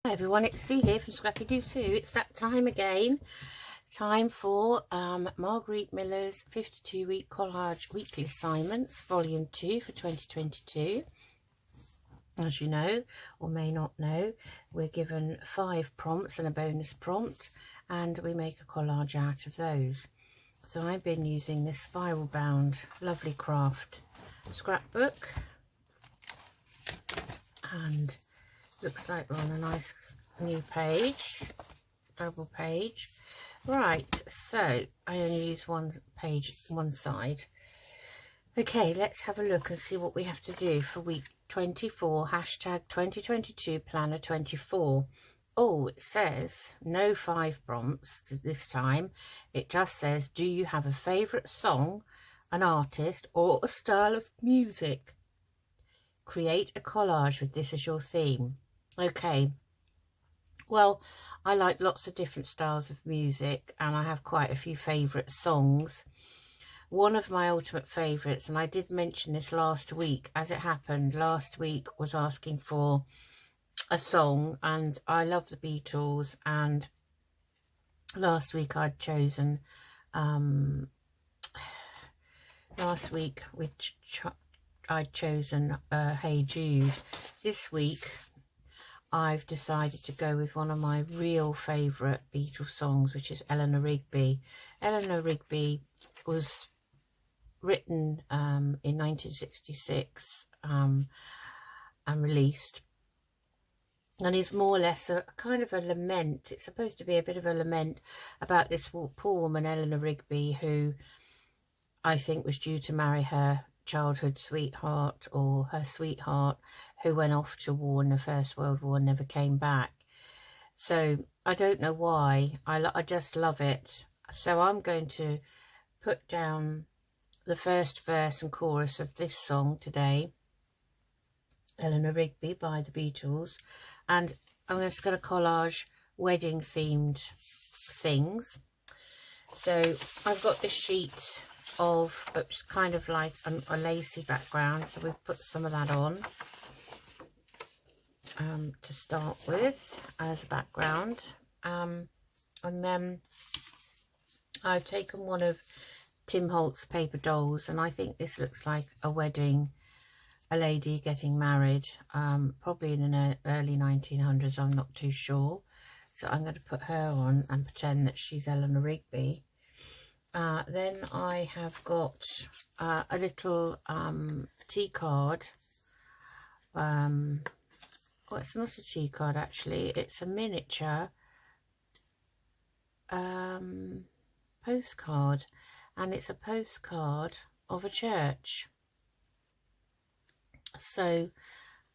Hi everyone, it's Sue here from Scrappy Doo Sue. It's that time again. Time for Margarete Miller's 52-week collage weekly assignments, volume 2 for 2022. As you know, or may not know, we're given 5 prompts and a bonus prompt, and we make a collage out of those. So I've been using this spiral bound lovely craft scrapbook, and looks like we're on a nice new page, double page. Right, so I only use one page, one side. Okay, let's have a look and see what we have to do for week 24, hashtag 2022 planner 24. Oh, it says no 5 prompts this time. It just says, do you have a favourite song, an artist, or a style of music? Create a collage with this as your theme. Okay, well, I like lots of different styles of music, and I have quite a few favourite songs. One of my ultimate favourites, and I did mention this last week, as it happened, last week was asking for a song, and I love the Beatles, and last week I'd chosen, I'd chosen Hey Jude. This week I've decided to go with one of my real favourite Beatles songs, which is Eleanor Rigby. Eleanor Rigby was written in 1966 and released, and is more or less a kind of a lament. It's supposed to be a bit of a lament about this poor woman, Eleanor Rigby, who I think was due to marry her childhood sweetheart, or her sweetheart, who went off to war in the First World War and never came back. So I don't know why. I just love it. So I'm going to put down the first verse and chorus of this song today, Eleanor Rigby by the Beatles, and I'm just going to collage wedding themed things. So I've got this sheet of, it's kind of like a lacy background, so we've put some of that on to start with as a background, and then I've taken one of Tim Holt's paper dolls, and I think this looks like a wedding, a lady getting married, probably in the early 1900s, I'm not too sure. So I'm going to put her on and pretend that she's Eleanor Rigby. Then I have got a little tea card. Oh, it's not a tea card actually, it's a miniature postcard, and it's a postcard of a church. So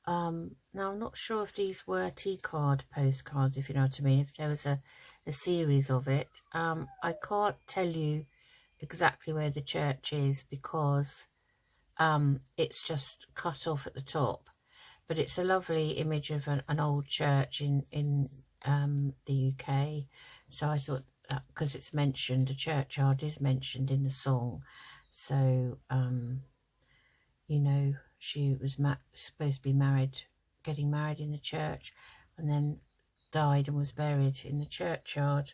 now I'm not sure if these were tea card postcards, if you know what I mean, if there was a series of it. I can't tell you exactly where the church is because it's just cut off at the top, but it's a lovely image of an old church in the UK. So I thought that because it's mentioned, a churchyard is mentioned in the song, so you know, she was supposed to be married, getting married in the church, and then died and was buried in the churchyard,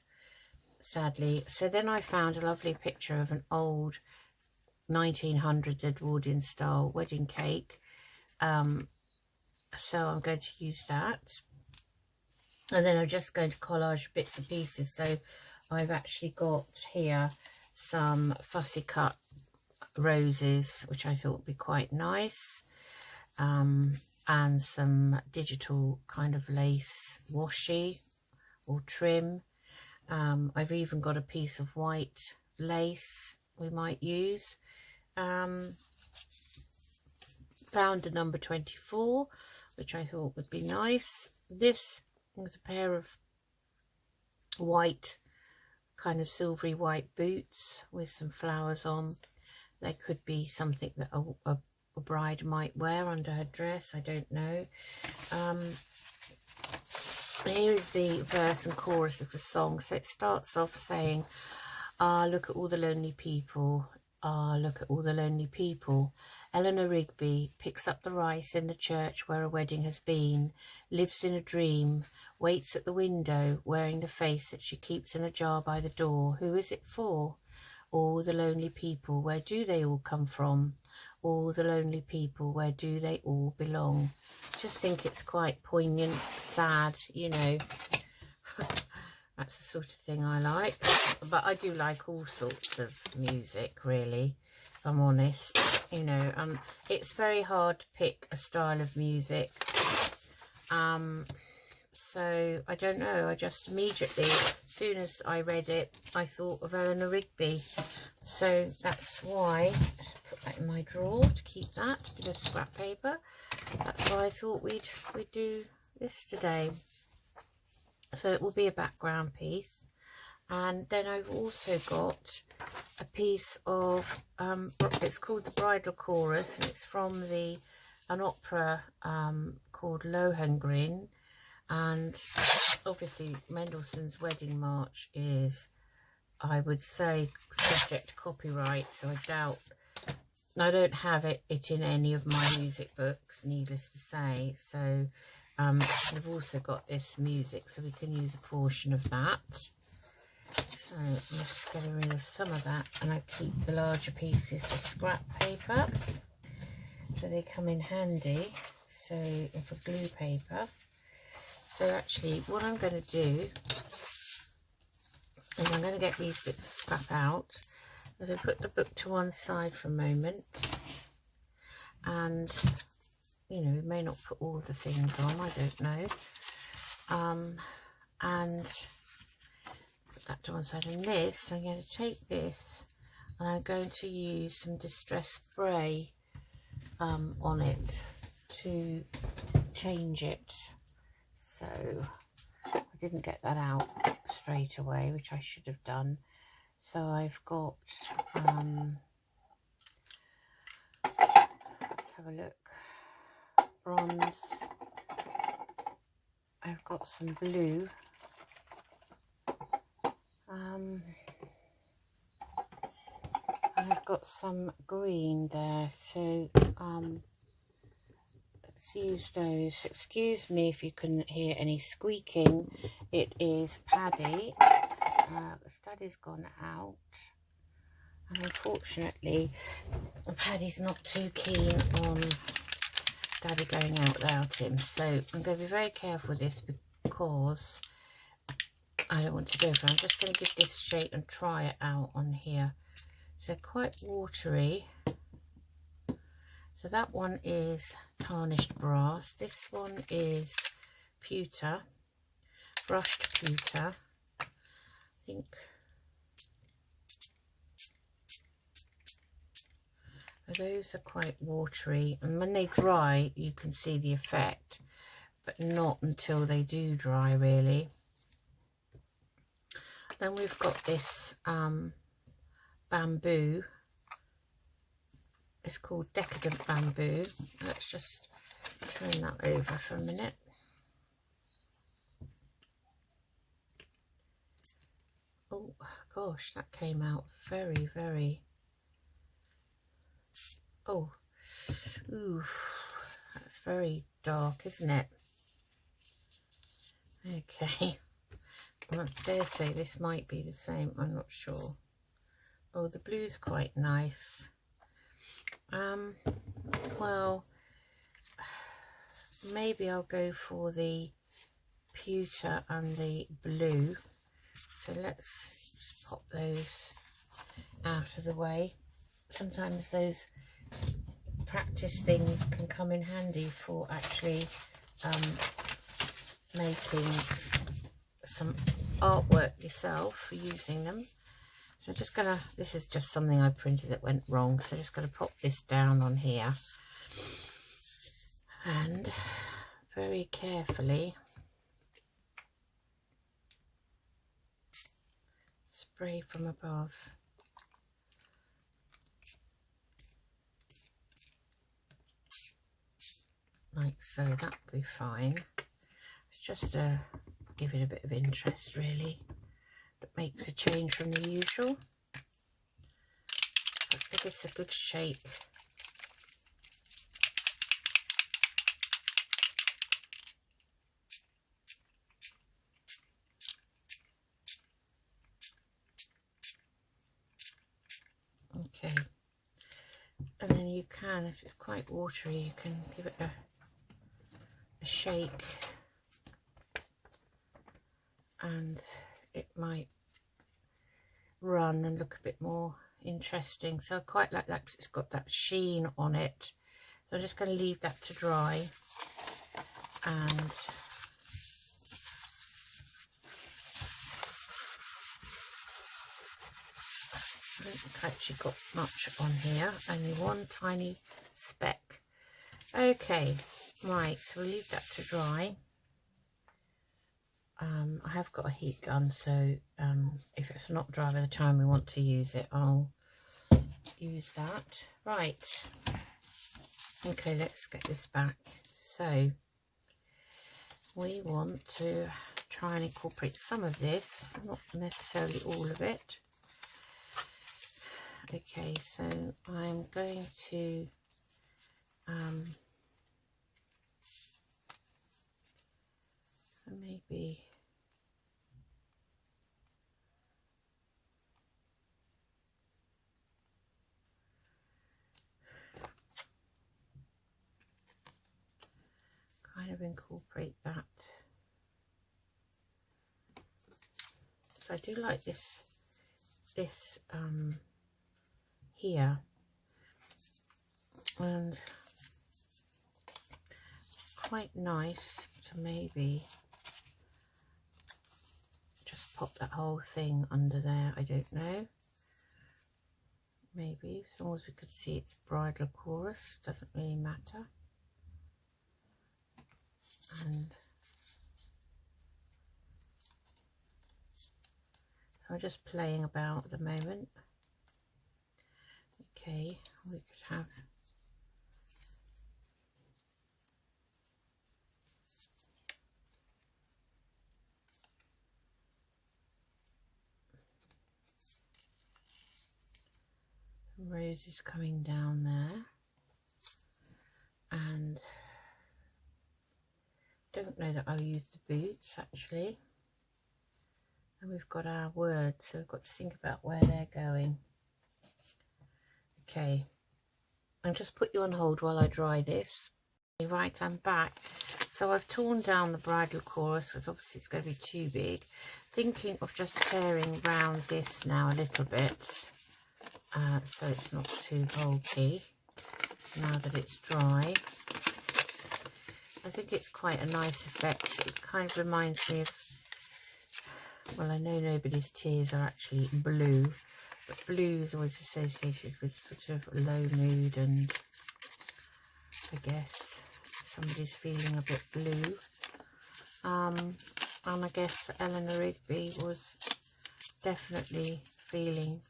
sadly. So then I found a lovely picture of an old 1900s Edwardian style wedding cake, so I'm going to use that, and then I'm just going to collage bits and pieces. So I've actually got here some fussy cut roses, which I thought would be quite nice, and some digital kind of lace washi or trim. I've even got a piece of white lace we might use. Found a number 24, which I thought would be nice. This was a pair of white, kind of silvery white boots with some flowers on. They could be something that a bride might wear under her dress, I don't know. Here is the verse and chorus of the song. So it starts off saying, ah, look at all the lonely people. Ah, look at all the lonely people. Eleanor Rigby picks up the rice in the church where a wedding has been, lives in a dream waits at the window, wearing the face that she keeps in a jar by the door. Who is it for? All the lonely people, where do they all come from? All the lonely people, where do they all belong? Just think it's quite poignant, sad, you know. That's the sort of thing I like. But I do like all sorts of music, really, if I'm honest. You know, it's very hard to pick a style of music. So I don't know, I just immediately, as soon as I read it, I thought of Eleanor Rigby. So that's why, just put that in my drawer to keep that, a bit of scrap paper. That's why I thought we'd do this today. So it will be a background piece. And then I've also got a piece of, it's called the Bridal Chorus, and it's from an opera called Lohengrin. And obviously Mendelssohn's Wedding March is, I would say, subject to copyright, so I doubt, I don't have it in any of my music books, needless to say. So I've also got this music, so we can use a portion of that. So I'm just getting rid of some of that, and I keep the larger pieces for scrap paper, so they come in handy. So for glue paper. So actually what I'm going to do is I'm going to get these bits of scrap out. I'm going to put the book to one side for a moment, and you know, we may not put all the things on, I don't know, and put that to one side. And this, I'm going to take this and I'm going to use some distress spray on it to change it. So I didn't get that out straight away, which I should have done. So I've got, let's have a look, bronze, I've got some blue, and I've got some green there, so use those. Excuse me if you can hear any squeaking. It is Paddy. Daddy's gone out, and unfortunately Paddy's not too keen on Daddy going out without him, so I'm going to be very careful with this because I don't want to go for it. I'm just going to give this a shake and try it out on here. So quite watery. So that one is tarnished brass. This one is pewter, brushed pewter. I think those are quite watery, and when they dry you can see the effect, but not until they do dry, really. Then we've got this bamboo. It's called Decadent Bamboo. Let's just turn that over for a minute. Oh gosh, that came out very, very, oh, ooh, that's very dark, isn't it? Okay, I dare say this might be the same, I'm not sure. Oh, the blue's quite nice. Well, maybe I'll go for the pewter and the blue. So let's just pop those out of the way. Sometimes those practice things can come in handy for actually making some artwork yourself, for using them. So I'm just gonna, this is just something I printed that went wrong, so I'm just gonna pop this down on here and very carefully spray from above. Like so, that'll be fine. It's just to give it a bit of interest, really, that makes a change from the usual. But give this a good shake. you can, if it's quite watery, you can give it a shake and it might run and look a bit more interesting. So I quite like that because it's got that sheen on it. So I'm just going to leave that to dry, and I don't think I actually got much on here, only one tiny speck. Okay, right, so we'll leave that to dry. I have got a heat gun, so if it's not dry by the time we want to use it, I'll use that. Right, okay, let's get this back. So we want to try and incorporate some of this, not necessarily all of it. Okay, so I'm going to maybe kind of incorporate that. So I do like this here, and quite nice to maybe just pop that whole thing under there. I don't know, maybe as long as we could see its bridal chorus, doesn't really matter. And so I'm just playing about at the moment. Okay, we could have some roses coming down there, and don't know that I'll use the boots actually. And we've got our words, so we've got to think about where they're going. Okay, I'll just put you on hold while I dry this. Right, I'm back. So I've torn down the bridal chorus because obviously it's going to be too big. Thinking of just tearing round this now a little bit, so it's not too bulky now that it's dry. I think it's quite a nice effect. It kind of reminds me of, well, I know Nobody's Tears are actually blue, but blue is always associated with sort of low mood, and I guess somebody's feeling a bit blue. And I guess Eleanor Rigby was definitely feeling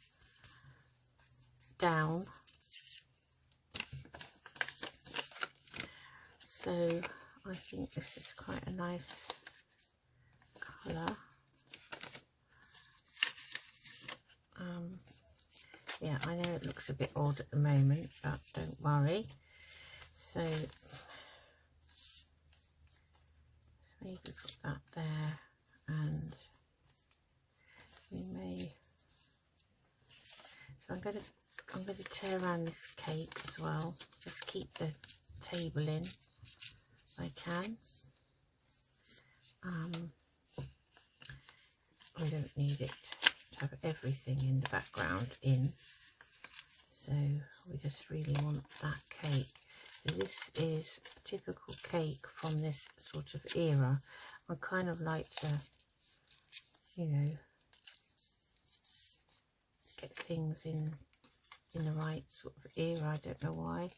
down. So I think this is quite a nice colour. Yeah, I know it looks a bit odd at the moment, but don't worry. So maybe put that there, and we may. So I'm going to tear around this cake as well. Just keep the table in if I can. I don't need it to have everything in the background in, so we just really want that cake. So this is a typical cake from this sort of era. I kind of like to, you know, get things in the right sort of era. I don't know why.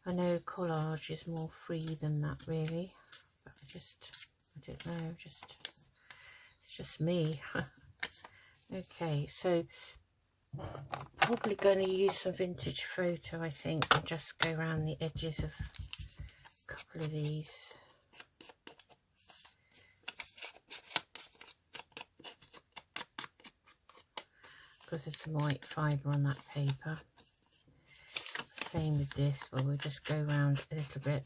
I know collage is more free than that really, but I don't know, it's just me. Okay, so probably going to use some vintage photo, I think, and just go around the edges of a couple of these. Because there's some white fibre on that paper. Same with this, where we'll just go around a little bit.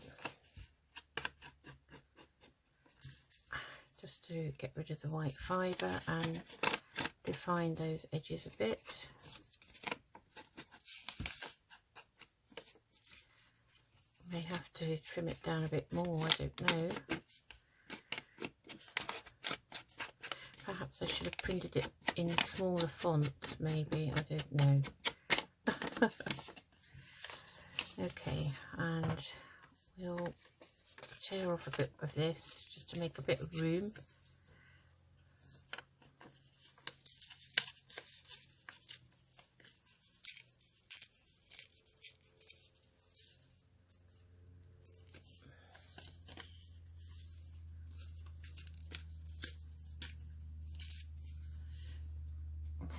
Just to get rid of the white fibre and define those edges a bit. to trim it down a bit more, I don't know. Perhaps I should have printed it in smaller font, maybe, I don't know. Okay, and we'll tear off a bit of this just to make a bit of room.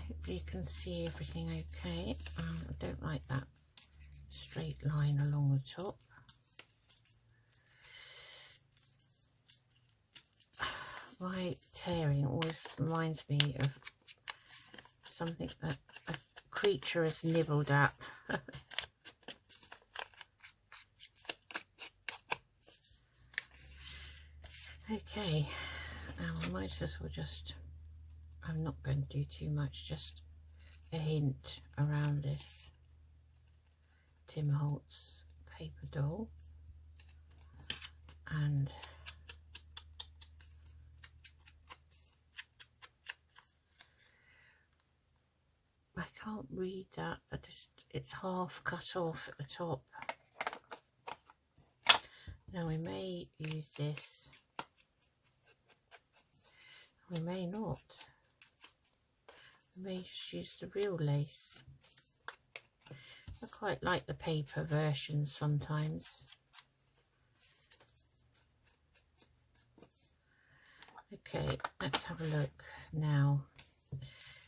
Hopefully you can see everything okay. I don't like that straight line along the top. My tearing always reminds me of something that a creature has nibbled at. Okay, now I might as well just, I'm not going to do too much, just a hint around this Tim Holtz paper doll, and I can't read that, it's half cut off at the top. Now we may use this, we may not. We may just use the real lace. I quite like the paper version sometimes. Okay, let's have a look now.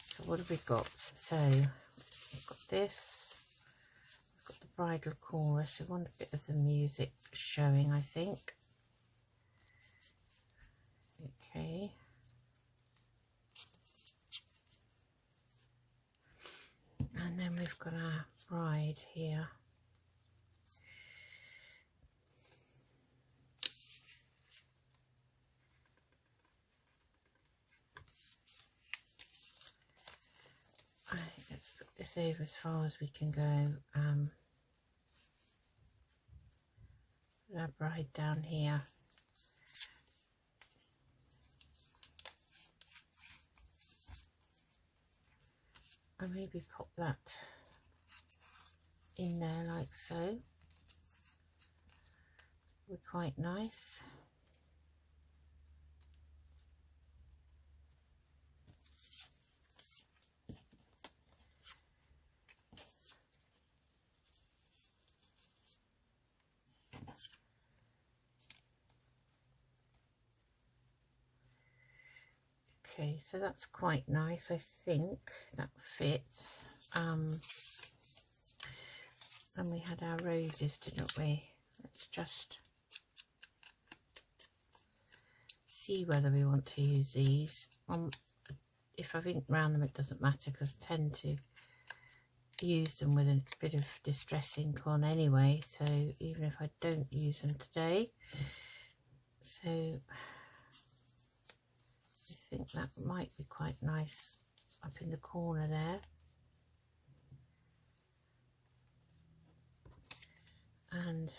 So what have we got? So we've got this, we've got the bridal chorus. We want a bit of the music showing, I think. Okay. And then we've got our bride here. Right, let's put this over as far as we can go. Put our bride down here. And maybe pop that in there like so. Would be quite nice. Okay, so that's quite nice. I think that fits. And we had our roses, didn't we? Let's just see whether we want to use these. If I've inked around them, it doesn't matter because I tend to use them with a bit of distress ink on anyway. So even if I don't use them today, so I think that might be quite nice up in the corner there. And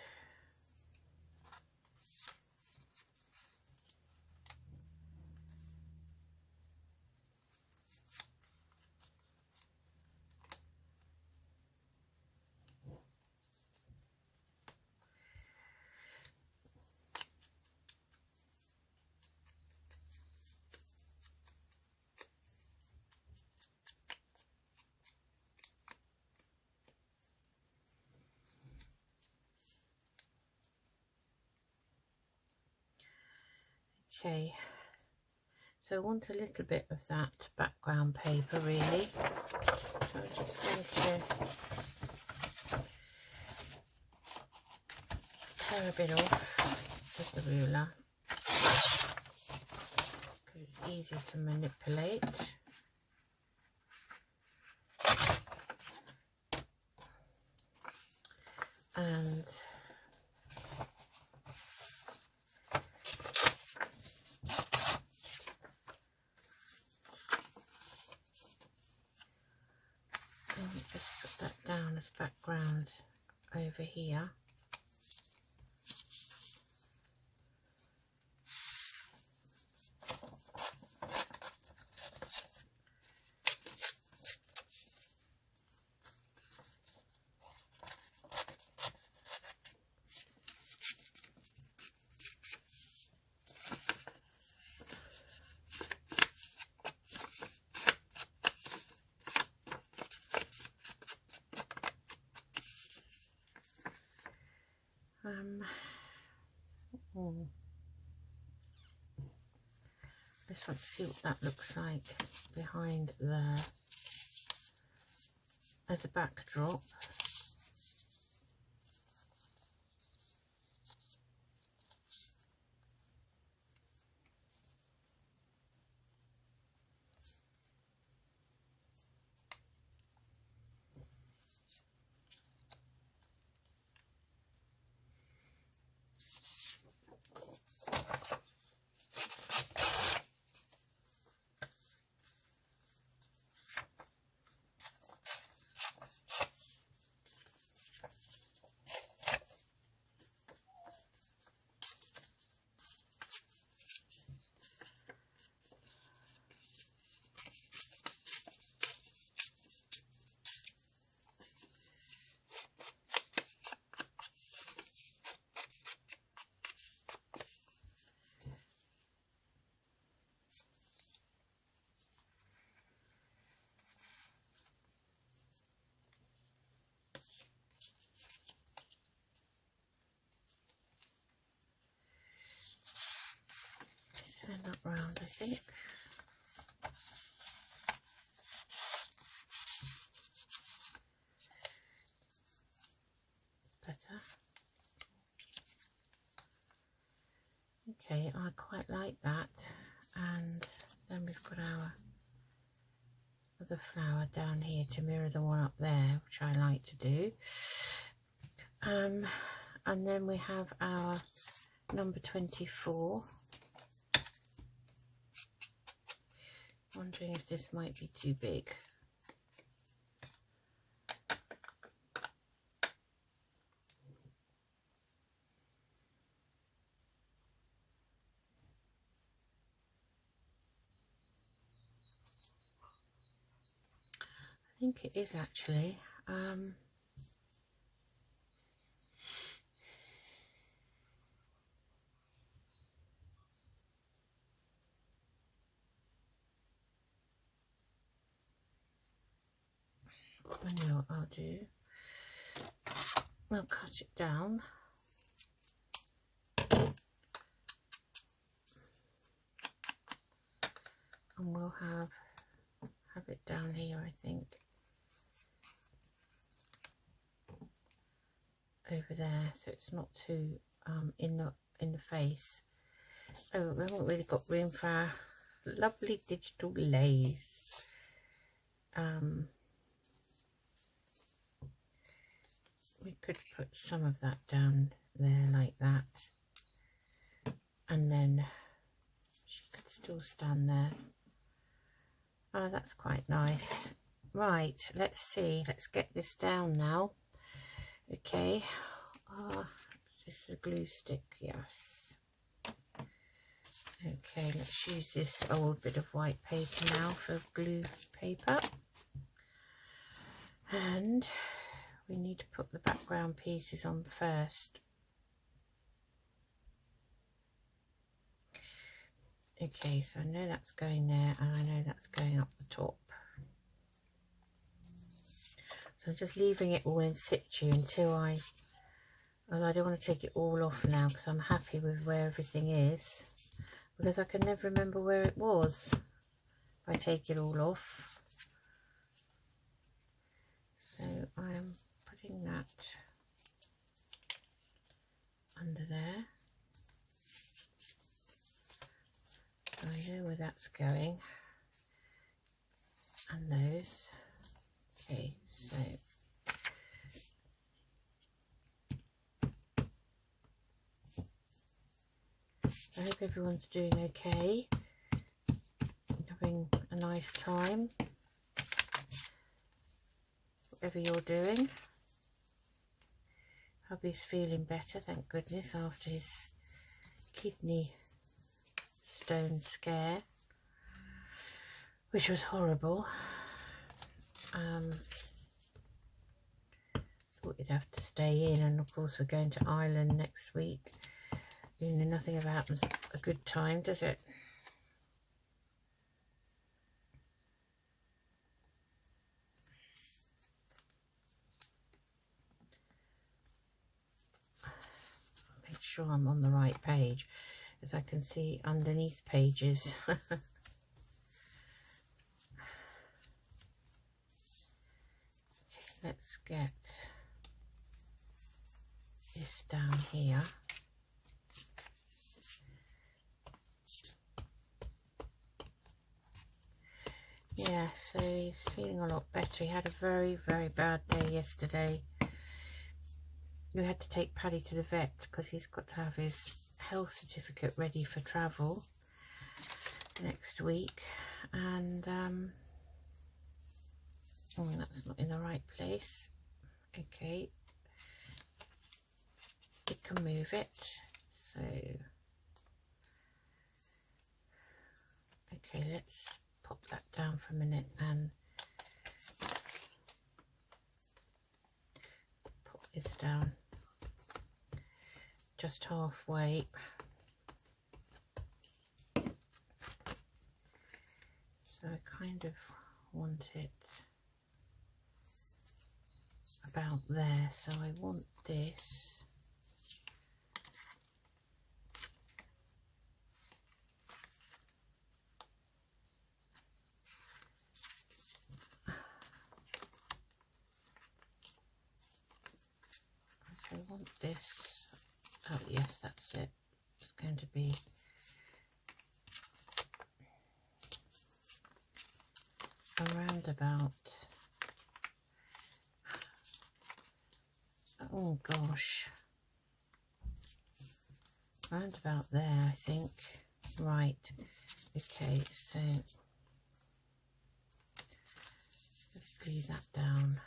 okay, so I want a little bit of that background paper really. So I'm just going to tear a bit off with the ruler because it's easy to manipulate. And just put that down as background over here. just want to see what that looks like behind there as a backdrop. Turn that round, I think. It's better. Okay, I quite like that. And then we've got our other flower down here to mirror the one up there, which I like to do. And then we have our number 24. Wondering if this might be too big. I think it is actually. I know what I'll do. I'll cut it down. And we'll have it down here, I think. Over there, so it's not too in the face. Oh, we haven't really got room for our lovely digital lace. We could put some of that down there like that, and then she could still stand there. Oh, that's quite nice. Right, let's see. Let's get this down now. Okay. Is this a glue stick? Yes. Okay, let's use this old bit of white paper now for glue paper. And we need to put the background pieces on first. Okay, so I know that's going there, and I know that's going up the top. So I'm just leaving it all in situ until I don't want to take it all off now, because I'm happy with where everything is, because I can never remember where it was if I take it all off. So I'm putting that under there. So I know where that's going. And those. Okay, so I hope everyone's doing okay, having a nice time, whatever you're doing. Hubby's feeling better, thank goodness, after his kidney stone scare, which was horrible. Thought he'd have to stay in, and of course we're going to Ireland next week. You know, nothing ever happens at a good time, does it? Make sure I'm on the right page. as I can see underneath pages. Okay, let's get this down here. Yeah, so he's feeling a lot better. He had a very, very bad day yesterday. We had to take Paddy to the vet because he's got to have his health certificate ready for travel next week. And, oh, that's not in the right place. Okay. We can move it. So, okay, let's pop that down for a minute and put this down just halfway. So I kind of want it about there, so I want this oh yes, that's it. It's going to be around about, oh gosh, around about there, I think. Right, okay, so let's glue that down.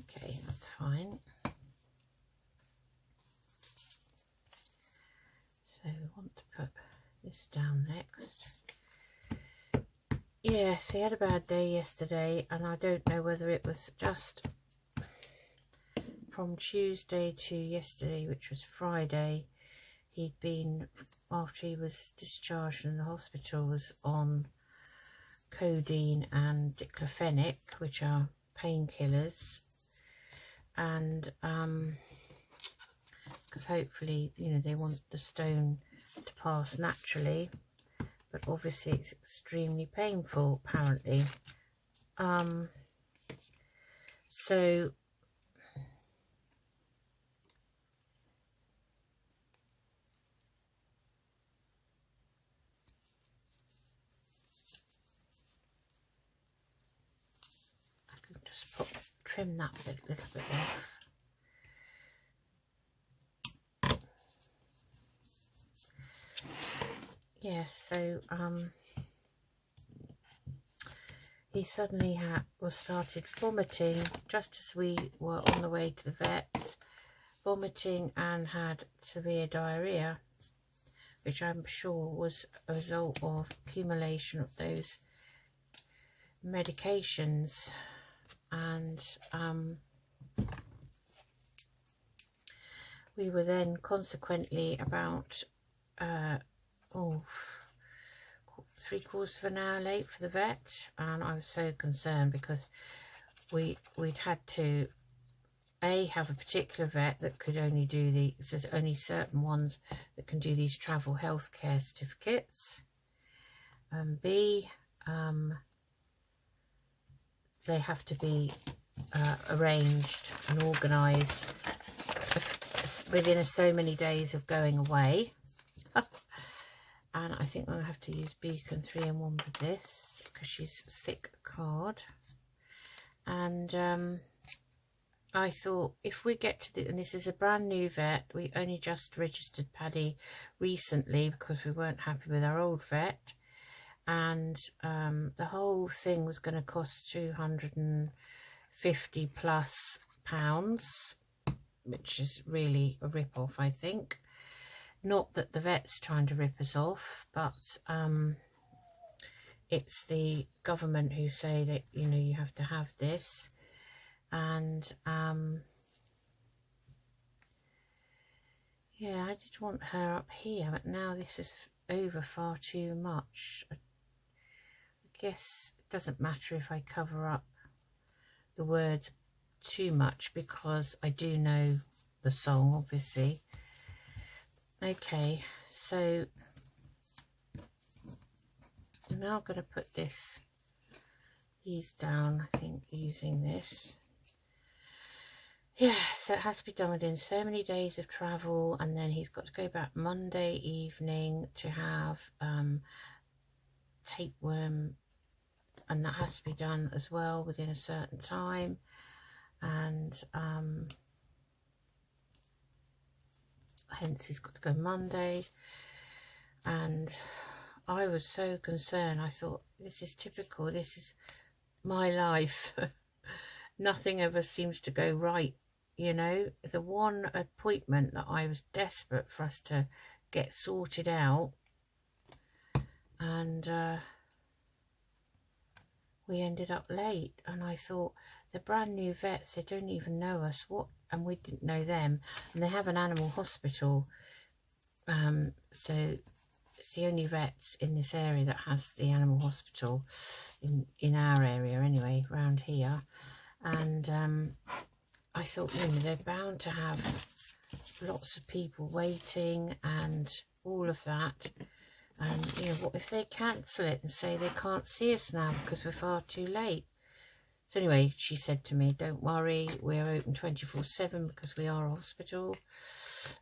Okay, that's fine. So we want to put this down next. Yes, he had a bad day yesterday, and I don't know whether it was just from Tuesday to yesterday, which was Friday. He'd been, after he was discharged from the hospital, was on codeine and diclofenac, which are painkillers. And because hopefully, you know, they want the stone to pass naturally, but obviously it's extremely painful apparently. So I can just trim that bit, little bit off. Yes, so he suddenly started vomiting just as we were on the way to the vets, vomiting, and had severe diarrhea, which I'm sure was a result of accumulation of those medications. And we were then consequently about 3/4 of an hour late for the vet, and I was so concerned because we'd had to have a particular vet that could only do there's only certain ones that can do these travel healthcare certificates, and B, they have to be arranged and organised within so many days of going away. And I think I'll have to use Beacon 3-in-1 with this because she's a thick card. And I thought, if we get to and this is a brand new vet, we only just registered Paddy recently because we weren't happy with our old vet, and the whole thing was going to cost £250+ pounds, which is really a rip-off, I think. Not that the vet's trying to rip us off, but it's the government who say that, you know, you have to have this. And yeah, I did want her up here, but now this is over far too much. I guess it doesn't matter if I cover up the words too much, because I do know the song, obviously. Okay, so I'm now going to put these down, I think, using this. Yeah, so it has to be done within so many days of travel, and then he's got to go back Monday evening to have tapeworm, and that has to be done as well within a certain time. And hence he's got to go Monday. And I was so concerned. I thought, this is typical, this is my life. Nothing ever seems to go right, you know. The one appointment that I was desperate for us to get sorted out, and we ended up late. And I thought, the brand new vets, they don't even know us, and we didn't know them, and they have an animal hospital, so it's the only vets in this area that has the animal hospital, in our area anyway, around here. And I thought, you know, they're bound to have lots of people waiting and all of that. And, you know, what if they cancel it and say they can't see us now because we're far too late? So anyway, she said to me, don't worry, we're open 24/7 because we are a hospital.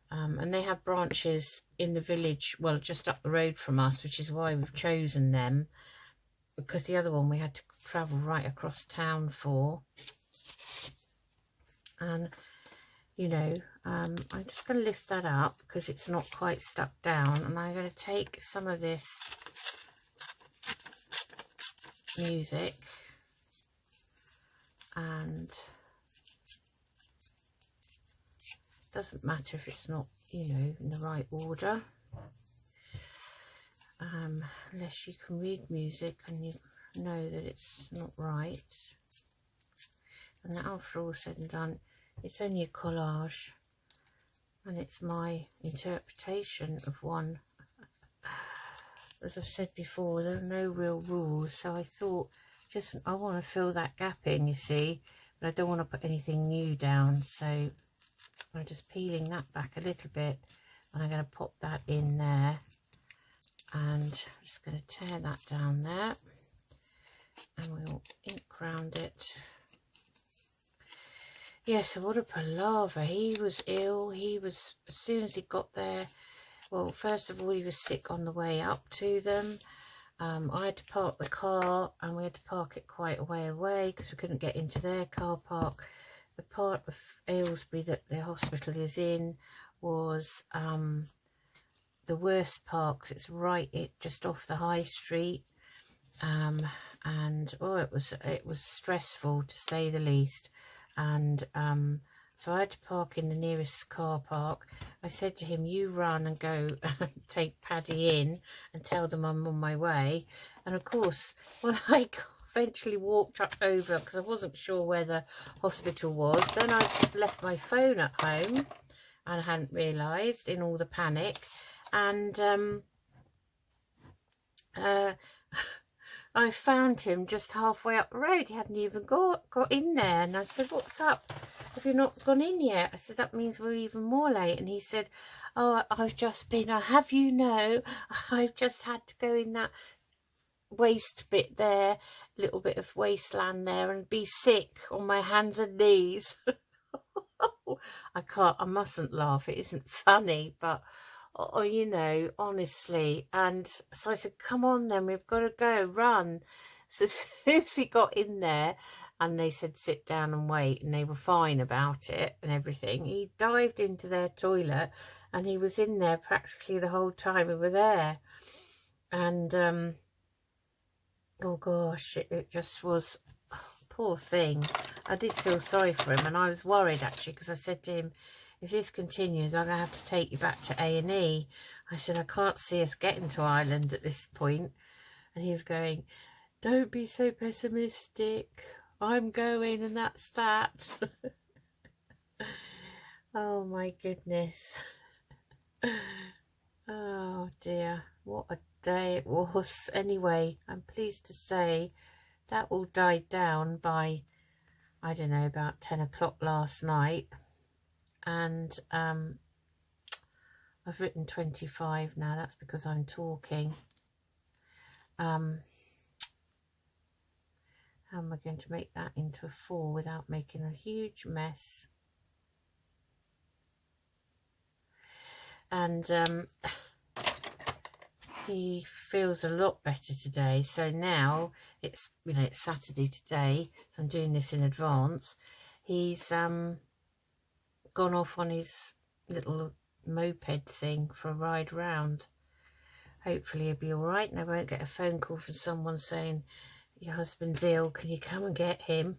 And they have branches in the village, well, just up the road from us, which is why we've chosen them, because the other one we had to travel right across town for. And, you know, I'm just going to lift that up because it's not quite stuck down, and I'm going to take some of this music, and it doesn't matter if it's not, you know, in the right order, unless you can read music and you know that it's not right. And after all said and done, it's only a collage, and it's my interpretation of one. As I've said before, there are no real rules, so I thought, I want to fill that gap in, you see, but I don't want to put anything new down, so I'm just peeling that back a little bit, and I'm going to pop that in there, and I'm just going to tear that down there, and we'll ink round it. Yeah, so what a palaver. He was ill. He was, as soon as he got there, well, first of all, he was sick on the way up to them. I had to park the car, and we had to park it quite a way away because we couldn't get into their car park. The part of Aylesbury that the hospital is in was the worst part, 'cause it's just off the high street. And oh, it was stressful, to say the least. And so I had to park in the nearest car park. I said to him, you run and go take Paddy in and tell them I'm on my way. And of course, when I eventually walked up over, because I wasn't sure where the hospital was, then I left my phone at home, and I hadn't realised in all the panic. And I found him just halfway up the road. He hadn't even got in there. And I said, what's up? Have you not gone in yet? I said, that means we're even more late. And he said, oh, I've just been, have you know, I've just had to go in that waste bit there, little bit of wasteland there, and be sick on my hands and knees. I mustn't laugh. It isn't funny, but... oh, you know, honestly. And so I said, come on then, we've got to go, run. So as soon as we got in there, and they said sit down and wait, and they were fine about it and everything, he dived into their toilet, and he was in there practically the whole time we were there. And oh gosh, it just was, oh, poor thing. I did feel sorry for him, and I was worried actually, because I said to him, if this continues, I'm going to have to take you back to A&E. I said, I can't see us getting to Ireland at this point. And he was going, don't be so pessimistic. I'm going, and that's that. Oh my goodness. Oh dear, what a day it was. Anyway, I'm pleased to say that all died down by, I don't know, about 10 o'clock last night. And I've written 25 now. That's because I'm talking. How am I going to make that into a 4 without making a huge mess? And he feels a lot better today. So now it's, you know, it's Saturday today, so I'm doing this in advance. He's gone off on his little moped thing for a ride round. Hopefully he'll be all right, and I won't get a phone call from someone saying, your husband's ill, can you come and get him?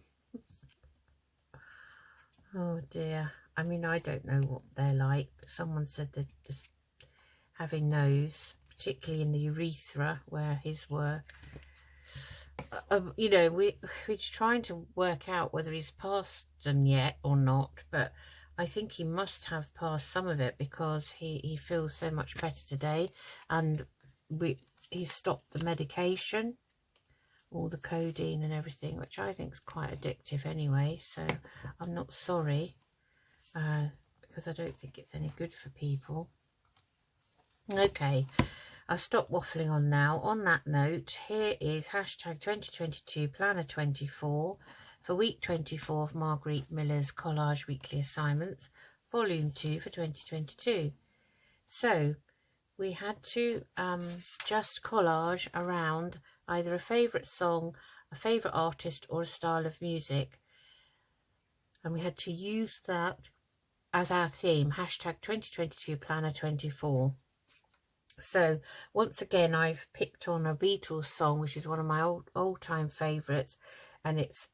Oh dear. I mean, I don't know what they're like, but someone said they're just having those, particularly in the urethra where his were. You know, we're trying to work out whether he's passed them yet or not, but I think he must have passed some of it, because he feels so much better today, and he stopped the medication, all the codeine and everything, which I think is quite addictive anyway, so I'm not sorry, because I don't think it's any good for people. Okay, I'll stop waffling on now. On that note, here is hashtag 2022 Planner 24 for week 24 of Margarete Miller's Collage Weekly Assignments, volume 2 for 2022. So we had to just collage around either a favourite song, a favourite artist, or a style of music. And we had to use that as our theme, hashtag 2022 Planner 24. So once again, I've picked on a Beatles song, which is one of my old-time favourites, and it's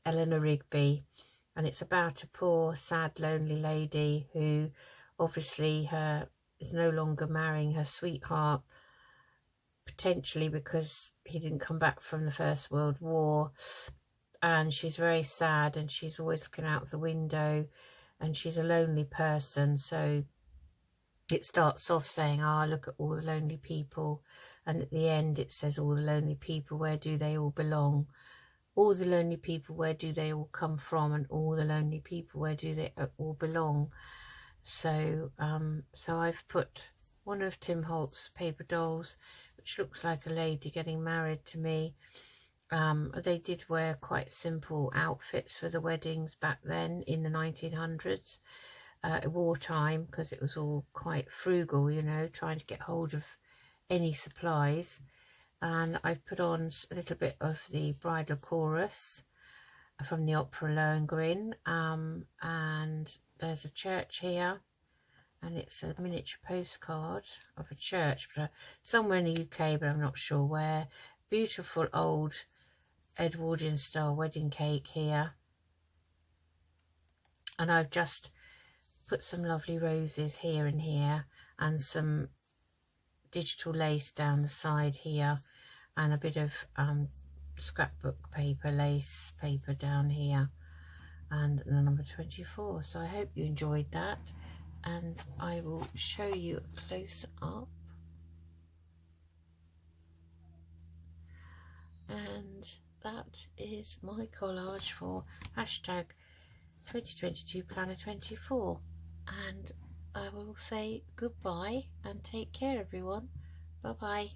Eleanor Rigby, and it's about a poor, sad, lonely lady who obviously is no longer marrying her sweetheart, potentially because he didn't come back from the First World War, and she's very sad, and she's always looking out of the window, and she's a lonely person. So it starts off saying, "Ah, look at all the lonely people," and at the end it says, "All the lonely people, where do they all belong? All the lonely people, where do they all come from? And all the lonely people, where do they all belong?" So so I've put one of Tim Holt's paper dolls, which looks like a lady getting married to me. They did wear quite simple outfits for the weddings back then in the 1900s. Wartime, because it was all quite frugal, you know, trying to get hold of any supplies. And I've put on a little bit of the bridal chorus from the opera Lohengrin, and there's a church here, and it's a miniature postcard of a church, but somewhere in the UK, but I'm not sure where. Beautiful old Edwardian style wedding cake here, and I've just put some lovely roses here and here, and some digital lace down the side here, and a bit of scrapbook paper, lace paper down here, and the number 24. So I hope you enjoyed that, and I will show you a close up. And that is my collage for hashtag 2022 Planner 24. And I will say goodbye and take care, everyone. Bye bye.